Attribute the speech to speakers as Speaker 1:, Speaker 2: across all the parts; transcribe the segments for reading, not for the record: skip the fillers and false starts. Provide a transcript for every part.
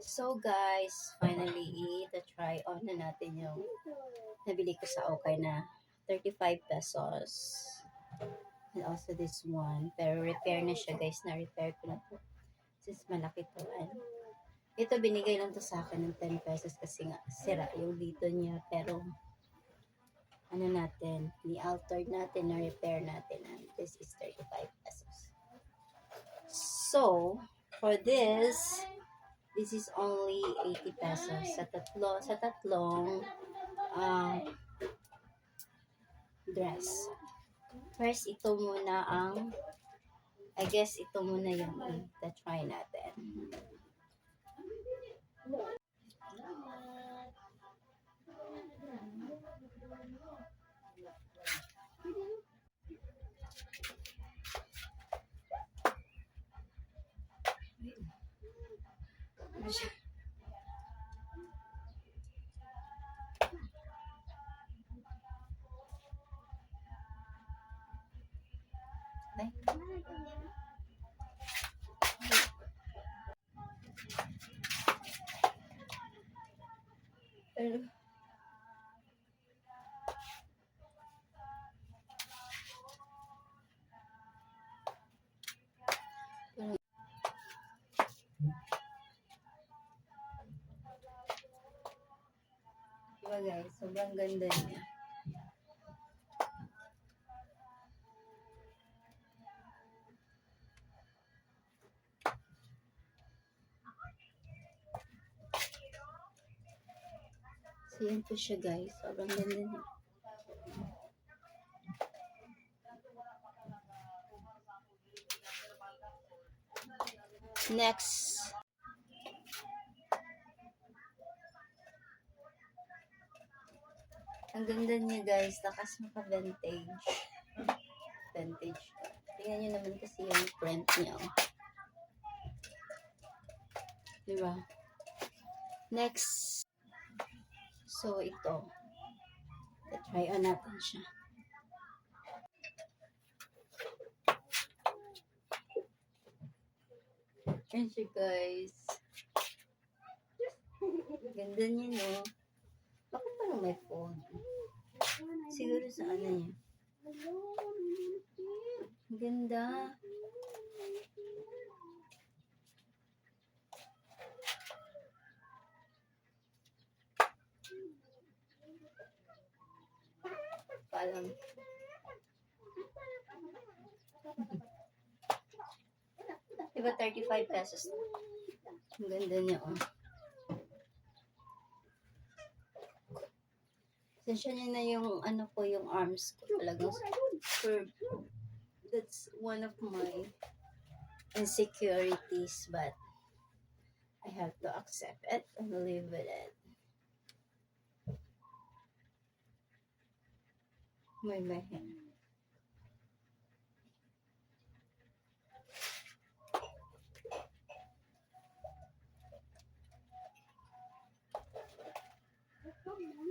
Speaker 1: So guys, finally, ita-try on na natin yung nabili ko sa Okay na 35 pesos. And also this one. Pero repair na siya guys. Na-repair ko na to. Since malaki to. And ito binigay lang to sa akin ng 10 pesos kasi nga sira yung dito niya. Pero ano natin, ni-alter natin, na-repair natin. And this is 35 pesos. So, for this is only 80 pesos sa tatlong dress. First, ito muna I guess ito muna yung try natin. Diba guys, sobrang ganda niya. So yan po siya guys, sobrang ganda niya. Next, ang ganda niya guys, lakas maka-vintage. Vintage. Tingnan nyo naman kasi yung print niya. Diba? Next, so ito. I-try on natin siya. Ayan siya guys. Ganda niya no. Bakit parang may phone? Siguro sa ano niya. Ganda. Parang diba 35 pesos? Ang ganda niya oh. Sensya niya na yung ano ko, yung arms ko talagang curved. That's one of my insecurities, but I have to accept it and live with it. My hair.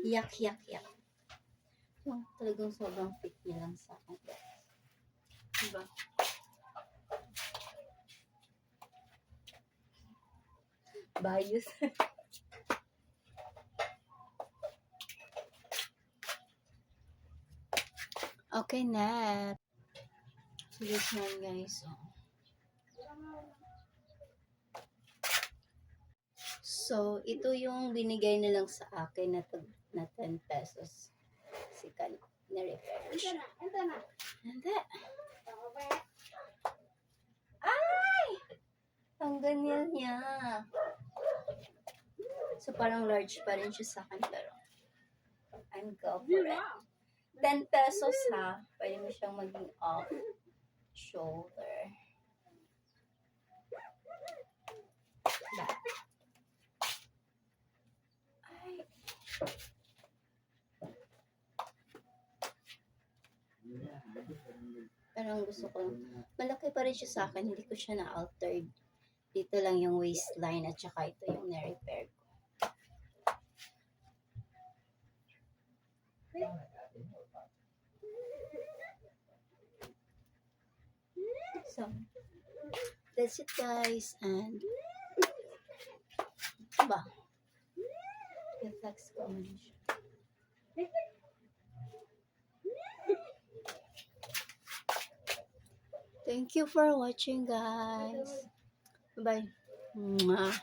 Speaker 1: Yak. So, talagang sobrang fit niya lang sa akin. Diba? Bias. Okay na. So, this one guys. So, ito yung binigay nilang sa akin na 10 pesos. Kasi na-repair siya. Hindi. Ay! Ang ganyan niya. So, parang large pa rin siya sa akin. Pero, I'm go for it. 10 pesos ha. Pwede mo siyang maging off shoulder. Back. Ay. Parang gusto ko. Malaki pa rin siya sa akin. Hindi ko siya na-altered. Dito lang yung waistline at saka ito yung na-repair ko. So, that's it guys. And ba? I-flex ko muna siya. Thank you for watching, guys. Bye. Mwah.